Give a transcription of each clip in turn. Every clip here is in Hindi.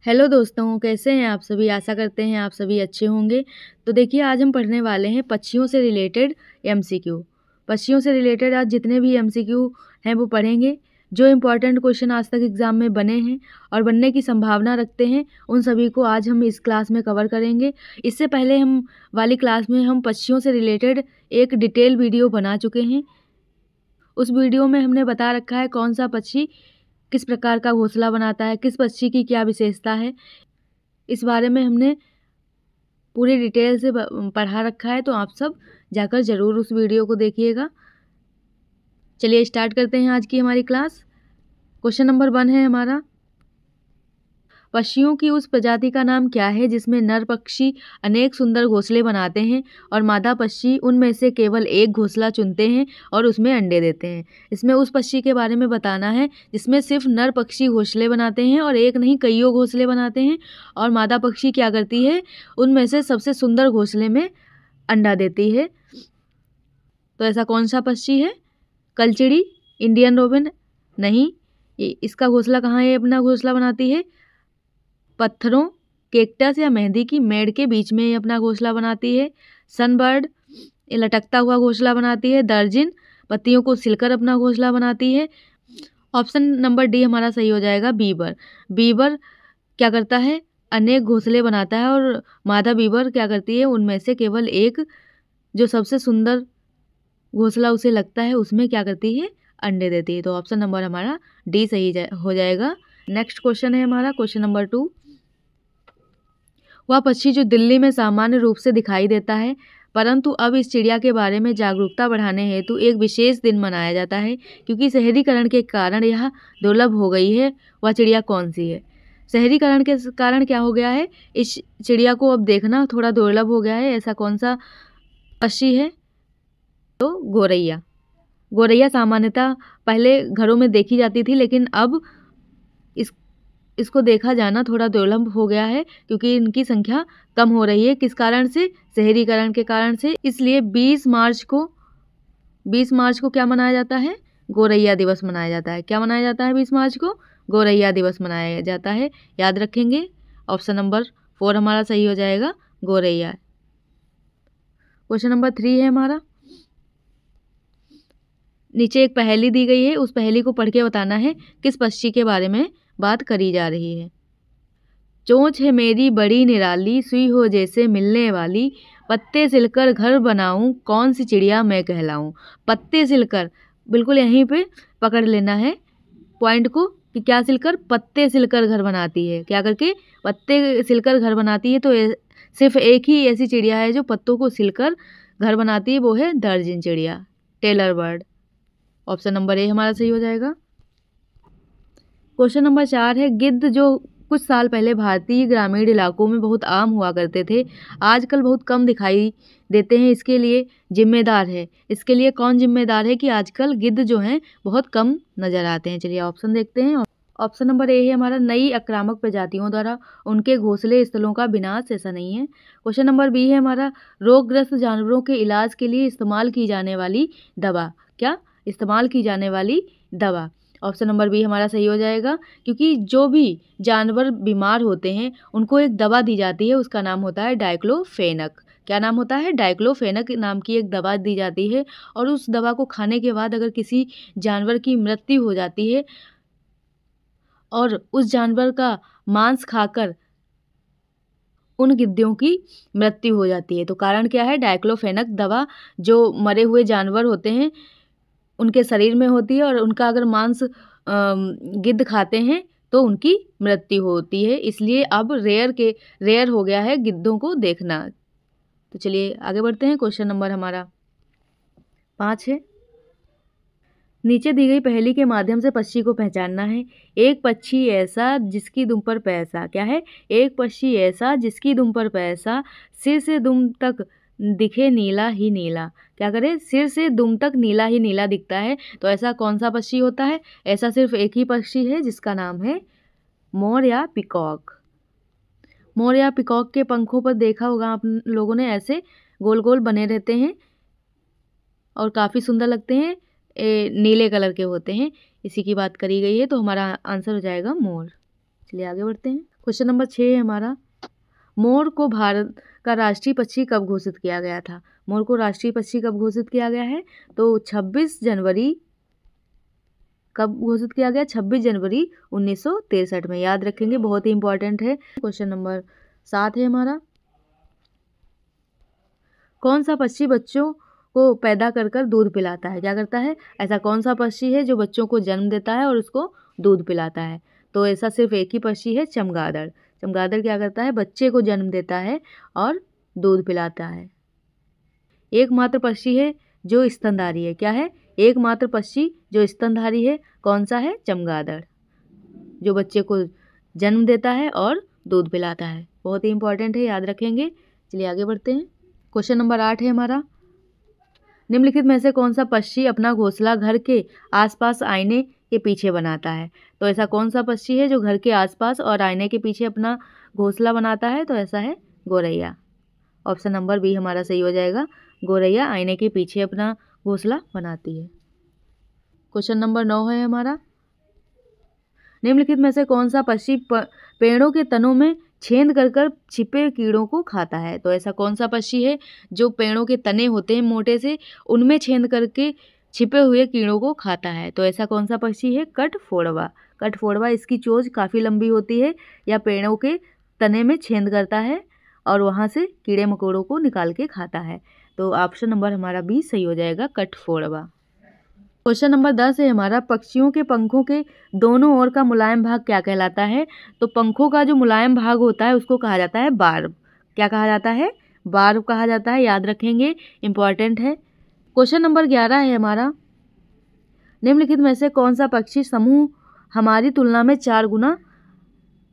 हेलो दोस्तों, कैसे हैं आप सभी। आशा करते हैं आप सभी अच्छे होंगे। तो देखिए, आज हम पढ़ने वाले हैं पक्षियों से रिलेटेड एमसीक्यू। पक्षियों से रिलेटेड आज जितने भी एमसीक्यू हैं वो पढ़ेंगे। जो इम्पोर्टेंट क्वेश्चन आज तक एग्ज़ाम में बने हैं और बनने की संभावना रखते हैं, उन सभी को आज हम इस क्लास में कवर करेंगे। इससे पहले हम वाली क्लास में हम पक्षियों से रिलेटेड एक डिटेल वीडियो बना चुके हैं। उस वीडियो में हमने बता रखा है कौन सा पक्षी किस प्रकार का घोंसला बनाता है, किस पक्षी की क्या विशेषता है। इस बारे में हमने पूरी डिटेल से पढ़ा रखा है, तो आप सब जाकर ज़रूर उस वीडियो को देखिएगा। चलिए स्टार्ट करते हैं आज की हमारी क्लास। क्वेश्चन नंबर 1 है हमारा, पक्षियों की उस प्रजाति का नाम क्या है जिसमें नर पक्षी अनेक सुंदर घोंसले बनाते हैं और मादा पक्षी उनमें से केवल एक घोंसला चुनते हैं और उसमें अंडे देते हैं। इसमें उस पक्षी के बारे में बताना है जिसमें सिर्फ नर पक्षी घोंसले बनाते हैं और एक नहीं कईयों घोंसले बनाते हैं, और मादा पक्षी क्या करती है, उनमें से सबसे सुंदर घोंसले में अंडा देती है। तो ऐसा कौन सा पक्षी है? कलचिड़ी, इंडियन रोबिन नहीं। इसका घोंसला कहाँ है, अपना घोंसला बनाती है पत्थरों, कैक्टस या मेहंदी की मेड़ के बीच में ये अपना घोंसला बनाती है। सनबर्ड ये लटकता हुआ घोंसला बनाती है। दर्जिन पत्तियों को सिलकर अपना घोंसला बनाती है। ऑप्शन नंबर डी हमारा सही हो जाएगा, बीबर। बीबर क्या करता है, अनेक घोंसले बनाता है और मादा बीबर क्या करती है, उनमें से केवल एक जो सबसे सुंदर घोंसला उसे लगता है उसमें क्या करती है, अंडे देती है। तो ऑप्शन नंबर हमारा डी सही हो जाएगा। नेक्स्ट क्वेश्चन है हमारा क्वेश्चन नंबर 2, वह पक्षी जो दिल्ली में सामान्य रूप से दिखाई देता है परंतु अब इस चिड़िया के बारे में जागरूकता बढ़ाने हेतु एक विशेष दिन मनाया जाता है क्योंकि शहरीकरण के कारण यह दुर्लभ हो गई है, वह चिड़िया कौन सी है? शहरीकरण के कारण क्या हो गया है, इस चिड़िया को अब देखना थोड़ा दुर्लभ हो गया है। ऐसा कौन सा पक्षी है? तो गौरैया। गौरैया सामान्यतः पहले घरों में देखी जाती थी, लेकिन अब इसको देखा जाना थोड़ा दुर्लभ हो गया है क्योंकि इनकी संख्या कम हो रही है। किस कारण से? शहरीकरण के कारण से। इसलिए 20 मार्च को क्या मनाया जाता है? गौरैया दिवस मनाया जाता है। क्या मनाया जाता है 20 मार्च को? गौरैया दिवस मनाया जाता है। याद रखेंगे, ऑप्शन नंबर 4 हमारा सही हो जाएगा, गौरैया। क्वेश्चन नंबर 3 है हमारा, नीचे एक पहेली दी गई है, उस पहेली को पढ़ के बताना है किस पक्षी के बारे में बात करी जा रही है। चोंच है मेरी बड़ी निराली, सुई हो जैसे मिलने वाली, पत्ते सिलकर घर बनाऊं, कौन सी चिड़िया मैं कहलाऊं। पत्ते सिलकर, बिल्कुल यहीं पे पकड़ लेना है पॉइंट को कि क्या सिलकर, पत्ते सिलकर घर बनाती है। क्या करके? पत्ते सिलकर घर बनाती है। तो सिर्फ एक ही ऐसी चिड़िया है जो पत्तों को सिलकर घर बनाती है, वो है दर्जन चिड़िया, tailor bird. Option number A हमारा सही हो जाएगा। क्वेश्चन नंबर 4 है, गिद्ध जो कुछ साल पहले भारतीय ग्रामीण इलाकों में बहुत आम हुआ करते थे, आजकल बहुत कम दिखाई देते हैं, इसके लिए जिम्मेदार है। इसके लिए कौन जिम्मेदार है कि आजकल गिद्ध जो हैं बहुत कम नजर आते हैं? चलिए ऑप्शन देखते हैं। ऑप्शन नंबर ए है हमारा, नई आक्रामक प्रजातियों द्वारा उनके घोंसले स्थलों का विनाश। ऐसा नहीं है। क्वेश्चन नंबर बी है हमारा, रोगग्रस्त जानवरों के इलाज के लिए इस्तेमाल की जाने वाली दवा। क्या इस्तेमाल की जाने वाली दवा? ऑप्शन नंबर बी हमारा सही हो जाएगा, क्योंकि जो भी जानवर बीमार होते हैं उनको एक दवा दी जाती है, उसका नाम होता है डाइक्लोफेनक। क्या नाम होता है? डाइक्लोफेनक नाम की एक दवा दी जाती है, और उस दवा को खाने के बाद अगर किसी जानवर की मृत्यु हो जाती है और उस जानवर का मांस खाकर उन गिद्धों की मृत्यु हो जाती है, तो कारण क्या है? डाइक्लोफेनक दवा जो मरे हुए जानवर होते हैं उनके शरीर में होती है, और उनका अगर मांस गिद्ध खाते हैं तो उनकी मृत्यु होती है। इसलिए अब रेयर हो गया है गिद्धों को देखना। तो चलिए आगे बढ़ते हैं। क्वेश्चन नंबर हमारा 5 है, नीचे दी गई पहेली के माध्यम से पक्षी को पहचानना है। एक पक्षी ऐसा जिसकी दुम पर पैसा। क्या है? एक पक्षी ऐसा जिसकी दुम पर पैसा, सिर से दुम तक दिखे नीला ही नीला। क्या करे? सिर से दुम तक नीला ही नीला दिखता है। तो ऐसा कौन सा पक्षी होता है? ऐसा सिर्फ एक ही पक्षी है जिसका नाम है मोर या पिकॉक। मोर या पिकॉक के पंखों पर देखा होगा आप लोगों ने, ऐसे गोल गोल बने रहते हैं और काफ़ी सुंदर लगते हैं, नीले कलर के होते हैं। इसी की बात करी गई है, तो हमारा आंसर हो जाएगा मोर। चलिए आगे बढ़ते हैं। क्वेश्चन नंबर 6 है हमारा, मोर को भारत का राष्ट्रीय पक्षी कब घोषित किया गया था? मोर को राष्ट्रीय पक्षी कब घोषित किया गया है? तो 26 जनवरी, कब घोषित किया गया? 26 जनवरी 1963 में। याद रखेंगे, बहुत ही इंपॉर्टेंट है। क्वेश्चन नंबर 7 है हमारा, कौन सा पक्षी बच्चों को पैदा कर कर दूध पिलाता है? क्या करता है? ऐसा कौन सा पक्षी है जो बच्चों को जन्म देता है और उसको दूध पिलाता है? तो ऐसा सिर्फ एक ही पक्षी है, चमगादड़। चमगादड़ क्या करता है? बच्चे को जन्म देता है और दूध पिलाता है। एकमात्र पक्षी है जो स्तनधारी है। क्या है? एकमात्र पक्षी जो स्तनधारी है। कौन सा है? चमगादड़, जो बच्चे को जन्म देता है और दूध पिलाता है। बहुत ही इंपॉर्टेंट है, याद रखेंगे। चलिए आगे बढ़ते हैं। क्वेश्चन नंबर 8 है हमारा, निम्नलिखित में से कौन सा पक्षी अपना घोंसला घर के आसपास आईने के पीछे बनाता है? तो ऐसा कौन सा पक्षी है जो घर के आसपास और आईने के पीछे अपना घोंसला बनाता है? तो ऐसा है गौरैया। ऑप्शन नंबर बी हमारा सही हो जाएगा। गौरैया आईने के पीछे अपना घोंसला बनाती है। क्वेश्चन नंबर 9 है हमारा, निम्नलिखित में से कौन सा पक्षी पेड़ों के तनों में छेद कर कर छिपे कीड़ों को खाता है? तो ऐसा कौन सा पक्षी है जो पेड़ों के तने होते हैं मोटे से, उनमें छेद करके छिपे हुए कीड़ों को खाता है? तो ऐसा कौन सा पक्षी है? कठफोड़वा। कठफोड़वा, इसकी चोंच काफ़ी लंबी होती है, या पेड़ों के तने में छेद करता है और वहाँ से कीड़े मकोड़ों को निकाल के खाता है। तो ऑप्शन नंबर हमारा बी सही हो जाएगा, कठफोड़वा। क्वेश्चन नंबर 10 है हमारा, पक्षियों के पंखों के दोनों ओर का मुलायम भाग क्या कहलाता है? तो पंखों का जो मुलायम भाग होता है उसको कहा जाता है बार्ब। क्या कहा जाता है? बार्ब कहा जाता है। याद रखेंगे, इंपॉर्टेंट है। क्वेश्चन नंबर 11 है हमारा, निम्नलिखित में से कौन सा पक्षी समूह हमारी तुलना में 4 गुना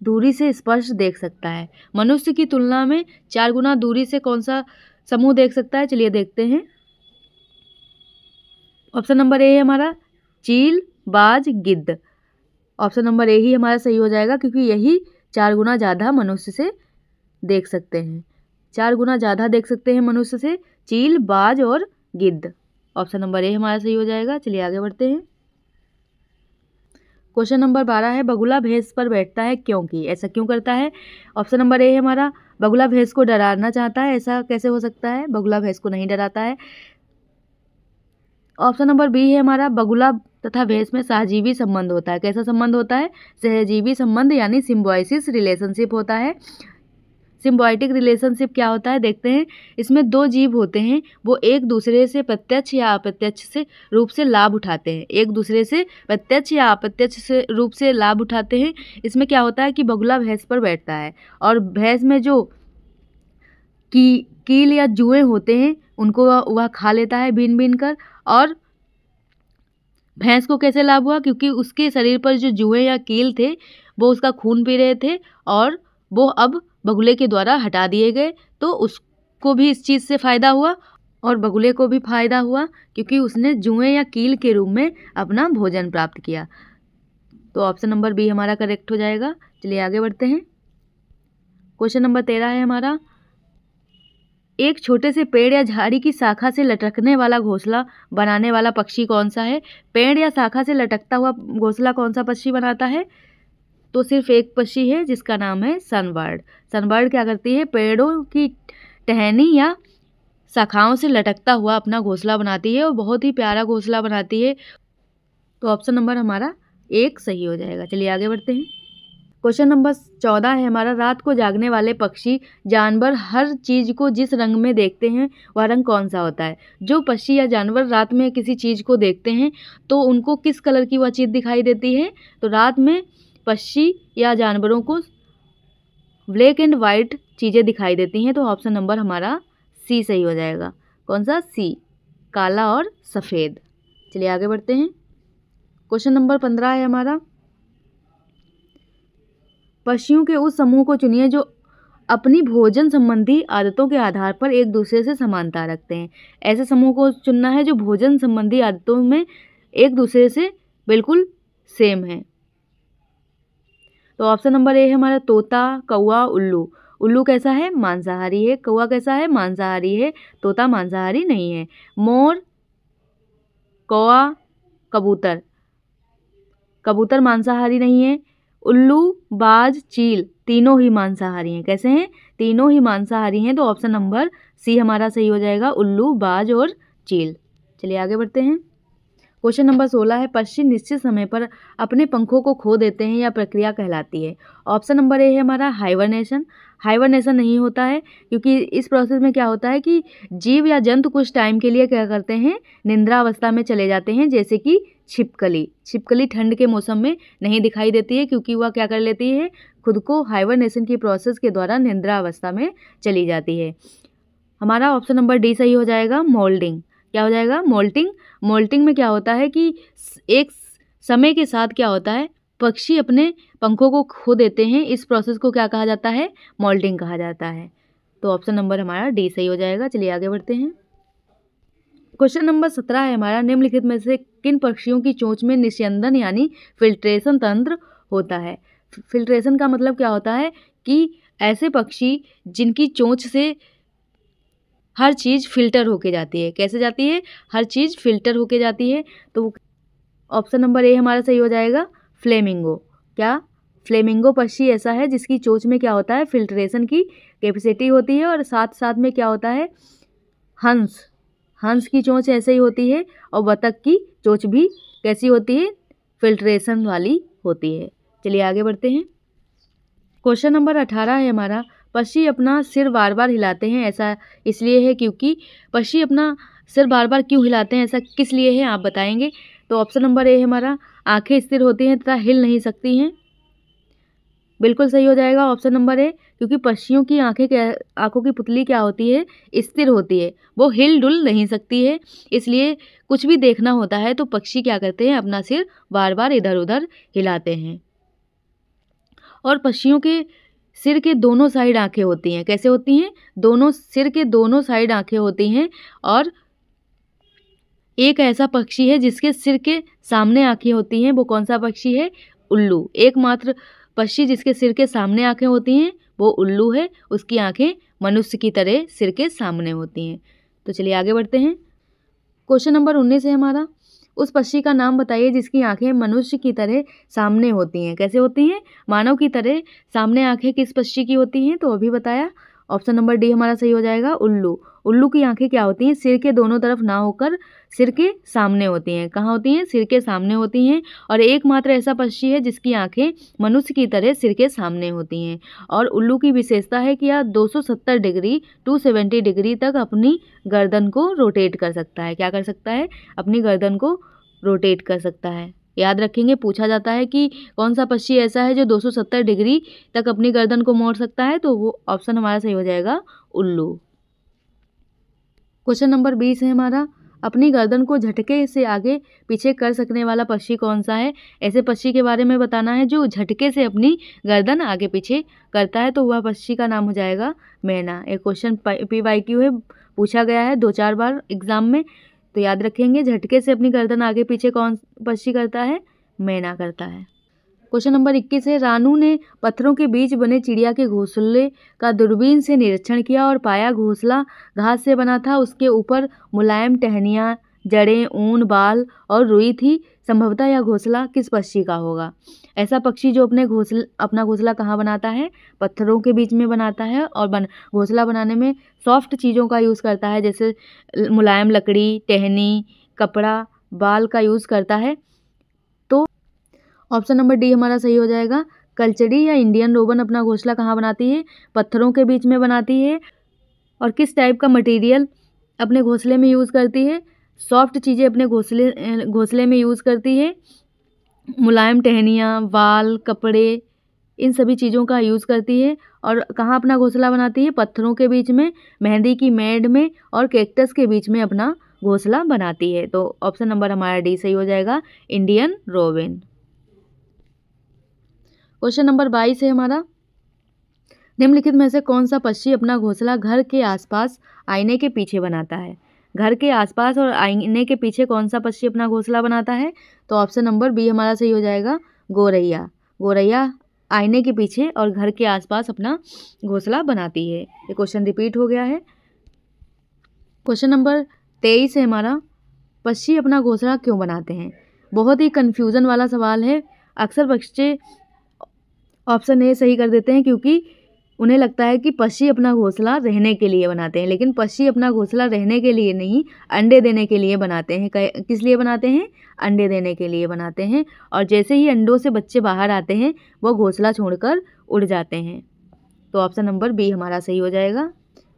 दूरी से स्पष्ट देख सकता है? मनुष्य की तुलना में 4 गुना दूरी से कौन सा समूह देख सकता है? चलिए देखते हैं। ऑप्शन नंबर ए है हमारा, चील, बाज, गिद्ध। ऑप्शन नंबर ए ही हमारा सही हो जाएगा, क्योंकि यही 4 गुना ज़्यादा मनुष्य से देख सकते हैं। 4 गुना ज़्यादा देख सकते हैं मनुष्य से, चील, बाज और गिद्ध। ऑप्शन नंबर ए हमारा सही हो जाएगा। चलिए आगे बढ़ते हैं। क्वेश्चन नंबर 12 है, बगुला भैंस पर बैठता है क्योंकि? ऐसा क्यों करता है? ऑप्शन नंबर ए है हमारा, बगुला भैंस को डराना चाहता है। ऐसा कैसे हो सकता है? बगुला भैंस को नहीं डराता है। ऑप्शन नंबर बी है हमारा, बगुला तथा भैंस में सहजीवी संबंध होता है। कैसा संबंध होता है? सहजीवी संबंध, यानी सिम्बायोसिस रिलेशनशिप होता है। सिम्बायोटिक रिलेशनशिप क्या होता है देखते हैं। इसमें 2 जीव होते हैं, वो एक दूसरे से प्रत्यक्ष या अप्रत्यक्ष से रूप से लाभ उठाते हैं। एक दूसरे से प्रत्यक्ष या अप्रत्यक्ष से रूप से लाभ उठाते हैं। इसमें क्या होता है कि बगुला भैंस पर बैठता है और भैंस में जो कील या जुएं होते हैं उनको वह खा लेता है बीन बीन कर। और भैंस को कैसे लाभ हुआ? क्योंकि उसके शरीर पर जो जुएं या कील थे वो उसका खून पी रहे थे और वो अब बगुले के द्वारा हटा दिए गए, तो उसको भी इस चीज़ से फ़ायदा हुआ और बगुले को भी फ़ायदा हुआ, क्योंकि उसने जुएं या कील के रूप में अपना भोजन प्राप्त किया। तो ऑप्शन नंबर बी हमारा करेक्ट हो जाएगा। चलिए आगे बढ़ते हैं। क्वेश्चन नंबर 13 है हमारा, एक छोटे से पेड़ या झाड़ी की शाखा से लटकने वाला घोंसला बनाने वाला पक्षी कौन सा है? पेड़ या शाखा से लटकता हुआ घोंसला कौन सा पक्षी बनाता है? तो सिर्फ एक पक्षी है जिसका नाम है सनबर्ड। सनबर्ड क्या करती है? पेड़ों की टहनी या शाखाओं से लटकता हुआ अपना घोंसला बनाती है और बहुत ही प्यारा घोंसला बनाती है। तो ऑप्शन नंबर हमारा 1 सही हो जाएगा। चलिए आगे बढ़ते हैं। क्वेश्चन नंबर 14 है हमारा, रात को जागने वाले पक्षी जानवर हर चीज़ को जिस रंग में देखते हैं वह रंग कौन सा होता है? जो पक्षी या जानवर रात में किसी चीज़ को देखते हैं तो उनको किस कलर की वह चीज़ दिखाई देती है? तो रात में पक्षी या जानवरों को ब्लैक एंड वाइट चीज़ें दिखाई देती हैं। तो ऑप्शन नंबर हमारा सी सही हो जाएगा। कौन सा? सी, काला और सफ़ेद। चलिए आगे बढ़ते हैं। क्वेश्चन नंबर 15 है हमारा, पक्षियों के उस समूह को चुनिए जो अपनी भोजन संबंधी आदतों के आधार पर एक दूसरे से समानता रखते हैं। ऐसे समूह को चुनना है जो भोजन संबंधी आदतों में एक दूसरे से बिल्कुल सेम है। तो ऑप्शन नंबर ए है हमारा, तोता, कौवा, उल्लू। उल्लू कैसा है? मांसाहारी है। कौवा कैसा है? मांसाहारी है। तोता मांसाहारी नहीं है। मोर, कौवा, कबूतर। कबूतर मांसाहारी नहीं है। उल्लू, बाज, चील तीनों ही मांसाहारी हैं। कैसे हैं? तीनों ही मांसाहारी हैं। तो ऑप्शन नंबर सी हमारा सही हो जाएगा, उल्लू, बाज और चील। चलिए आगे बढ़ते हैं। क्वेश्चन नंबर 16 है, पक्षी निश्चित समय पर अपने पंखों को खो देते हैं, या प्रक्रिया कहलाती है? ऑप्शन नंबर ए है हमारा हाइबरनेशन। हाइबरनेशन नहीं होता है, क्योंकि इस प्रोसेस में क्या होता है कि जीव या जंतु कुछ टाइम के लिए क्या करते हैं, निद्रा अवस्था में चले जाते हैं। जैसे कि छिपकली ठंड के मौसम में नहीं दिखाई देती है, क्योंकि वह क्या कर लेती है, खुद को हाइबरनेशन की प्रोसेस के द्वारा निद्रा अवस्था में चली जाती है। हमारा ऑप्शन नंबर डी सही हो जाएगा, मोल्डिंग। क्या हो जाएगा? मोल्टिंग। मोल्टिंग में क्या होता है कि एक समय के साथ क्या होता है, पक्षी अपने पंखों को खो देते हैं। इस प्रोसेस को क्या कहा जाता है? मोल्टिंग कहा जाता है। तो ऑप्शन नंबर हमारा डी सही हो जाएगा। चलिए आगे बढ़ते हैं। क्वेश्चन नंबर 17 है हमारा, निम्नलिखित में से किन पक्षियों की चोंच में निस्यंदन यानी फिल्ट्रेशन तंत्र होता है? फिल्ट्रेशन का मतलब क्या होता है कि ऐसे पक्षी जिनकी चोंच से हर चीज़ फिल्टर होके जाती है। कैसे जाती है? हर चीज़ फिल्टर होके जाती है। तो ऑप्शन नंबर ए हमारा सही हो जाएगा, फ्लेमिंगो। क्या? फ्लेमिंगो पक्षी ऐसा है जिसकी चोंच में क्या होता है, फिल्ट्रेशन की कैपेसिटी होती है। और साथ साथ में क्या होता है, हंस की चोंच ऐसे ही होती है, और बतख की चोंच भी कैसी होती है, फिल्ट्रेशन वाली होती है। चलिए आगे बढ़ते हैं। क्वेश्चन नंबर 18 है हमारा, पक्षी अपना सिर बार बार हिलाते हैं, ऐसा इसलिए है क्योंकि पक्षी अपना सिर बार बार क्यों हिलाते हैं, ऐसा किस लिए है, आप बताएंगे। तो ऑप्शन नंबर ए है हमारा, आंखें स्थिर होती हैं तथा हिल नहीं सकती हैं। बिल्कुल सही हो जाएगा ऑप्शन नंबर ए, क्योंकि पक्षियों की आंखों की पुतली क्या होती है, स्थिर होती है, वो हिल डुल नहीं सकती है। इसलिए कुछ भी देखना होता है तो पक्षी क्या करते हैं, अपना सिर बार बार इधर उधर हिलाते हैं। और पक्षियों के सिर के दोनों साइड आंखें होती हैं। कैसे होती हैं? दोनों सिर के दोनों साइड आंखें होती हैं। और एक ऐसा पक्षी है जिसके सिर के सामने आंखें होती हैं, वो कौन सा पक्षी है? उल्लू। एकमात्र पक्षी जिसके सिर के सामने आंखें होती हैं वो उल्लू है। उसकी आंखें मनुष्य की तरह सिर के सामने होती हैं। तो चलिए आगे बढ़ते हैं। क्वेश्चन नंबर 19 है हमारा, उस पक्षी का नाम बताइए जिसकी आंखें मनुष्य की तरह सामने होती हैं। कैसे होती हैं? मानव की तरह सामने आंखें किस पक्षी की होती हैं? तो अभी बताया। ऑप्शन नंबर डी हमारा सही हो जाएगा, उल्लू। उल्लू की आंखें क्या होती हैं, सिर के दोनों तरफ ना होकर सिर के सामने होती हैं। कहाँ होती हैं? सिर के सामने होती हैं। और एकमात्र ऐसा पक्षी है जिसकी आंखें मनुष्य की तरह सिर के सामने होती हैं। और उल्लू की विशेषता है कि यह 270 डिग्री 270 डिग्री तक अपनी गर्दन को रोटेट कर सकता है। क्या कर सकता है? अपनी गर्दन को रोटेट कर सकता है। याद रखेंगे, पूछा जाता है कि कौन सा पक्षी ऐसा है जो 270 डिग्री तक अपनी गर्दन को मोड़ सकता है, तो वो ऑप्शन हमारा सही हो जाएगा, उल्लू। क्वेश्चन नंबर 20 है हमारा, अपनी गर्दन को झटके से आगे पीछे कर सकने वाला पक्षी कौन सा है? ऐसे पक्षी के बारे में बताना है जो झटके से अपनी गर्दन आगे पीछे करता है, तो वह पक्षी का नाम हो जाएगा मैना। एक क्वेश्चन PYQ है, पूछा गया है 2-4 बार एग्जाम में, तो याद रखेंगे झटके से अपनी गर्दन आगे पीछे कौन पक्षी करता है? मैना करता है। क्वेश्चन नंबर 21 है, रानू ने पत्थरों के बीच बने चिड़िया के घोंसले का दूरबीन से निरीक्षण किया और पाया घोंसला घास से बना था। उसके ऊपर मुलायम टहनियाँ, जड़ें, ऊन, बाल और रुई थी। संभवतः यह घोंसला किस पक्षी का होगा? ऐसा पक्षी जो अपना घोंसला कहाँ बनाता है? पत्थरों के बीच में बनाता है। और घोंसला बनाने में सॉफ्ट चीज़ों का यूज़ करता है, जैसे मुलायम लकड़ी, टहनी, कपड़ा, बाल का यूज़ करता है। तो ऑप्शन नंबर डी हमारा सही हो जाएगा। कलचड़ी या इंडियन रोबन अपना घोंसला कहाँ बनाती है? पत्थरों के बीच में बनाती है। और किस टाइप का मटेरियल अपने घोंसले में यूज़ करती है? सॉफ्ट चीज़ें अपने घोंसले में यूज़ करती है। मुलायम टहनियाँ, बाल, कपड़े, इन सभी चीज़ों का यूज़ करती है। और कहाँ अपना घोंसला बनाती है? पत्थरों के बीच में, मेहंदी की मेड़ में और कैक्टस के बीच में अपना घोंसला बनाती है। तो ऑप्शन नंबर हमारा डी सही हो जाएगा, इंडियन रोबिन। क्वेश्चन नंबर 22 है हमारा, निम्नलिखित में से कौन सा पक्षी अपना घोंसला घर के आसपास आईने के पीछे बनाता है? घर के आसपास और आईने के पीछे कौन सा पक्षी अपना घोंसला बनाता है? तो ऑप्शन नंबर बी हमारा सही हो जाएगा, गोरैया। गोरैया आईने के पीछे और घर के आसपास अपना घोंसला बनाती है। ये क्वेश्चन रिपीट हो गया है। क्वेश्चन नंबर 23 है हमारा, पक्षी अपना घोंसला क्यों बनाते हैं? बहुत ही कन्फ्यूज़न वाला सवाल है। अक्सर ऑप्शन ए सही कर देते हैं, क्योंकि उन्हें लगता है कि पक्षी अपना घोंसला रहने के लिए बनाते हैं, लेकिन पक्षी अपना घोंसला रहने के लिए नहीं, अंडे देने के लिए बनाते हैं। किस लिए बनाते हैं? अंडे देने के लिए बनाते हैं। और जैसे ही अंडों से बच्चे बाहर आते हैं वो घोंसला छोड़कर उड़ जाते हैं। तो ऑप्शन नंबर बी हमारा सही हो जाएगा।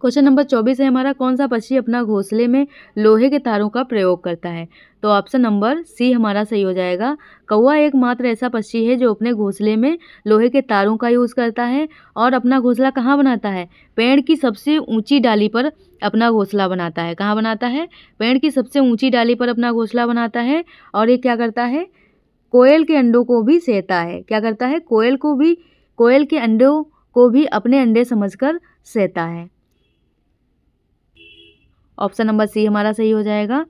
क्वेश्चन नंबर 24 है हमारा, कौन सा पक्षी अपना घोंसले में लोहे के तारों का प्रयोग करता है? तो ऑप्शन नंबर सी हमारा सही हो जाएगा। कौवा एकमात्र ऐसा पक्षी है जो अपने घोंसले में लोहे के तारों का यूज़ करता है और अपना घोंसला कहाँ बनाता है? पेड़ की सबसे ऊंची डाली पर अपना घोंसला बनाता है। कहाँ बनाता है? पेड़ की सबसे ऊंची डाली पर अपना घोंसला बनाता है। और ये क्या करता है? कोयल के अंडों को भी सेता है। क्या करता है? कोयल के अंडों को भी अपने अंडे समझकर सेता है। ऑप्शन नंबर सी हमारा सही हो जाएगा।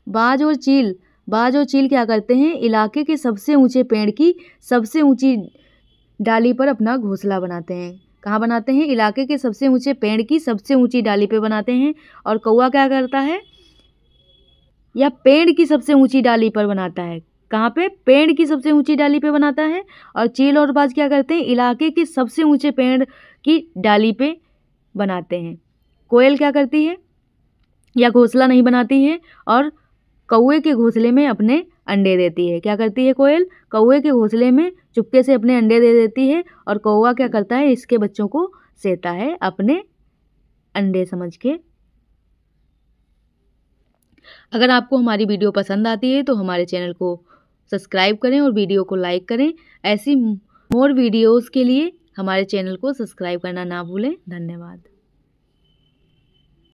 बाज और चील क्या करते हैं? इलाके के सबसे ऊंचे पेड़ की सबसे ऊंची डाली पर अपना घोंसला बनाते हैं। कहाँ बनाते हैं? इलाके के सबसे ऊंचे पेड़ की सबसे ऊंची डाली पे बनाते हैं। और कौवा क्या करता है? या पेड़ की सबसे ऊंची डाली पर बनाता है। कहाँ पे? पेड़ की सबसे ऊंची डाली पे बनाता है। और चील और बाज क्या करते हैं? इलाके के सबसे ऊंचे पेड़ की डाली पे बनाते हैं। कोयल क्या करती है? या घोंसला नहीं बनाती है और कौवे के घोंसले में अपने अंडे देती है। क्या करती है कोयल? कौवे के घोंसले में चुपके से अपने अंडे दे देती है और कौवा क्या करता है? इसके बच्चों को सेता है अपने अंडे समझ के। अगर आपको हमारी वीडियो पसंद आती है तो हमारे चैनल को सब्सक्राइब करें और वीडियो को लाइक करें। ऐसी मोर वीडियोस के लिए हमारे चैनल को सब्सक्राइब करना ना भूलें। धन्यवाद।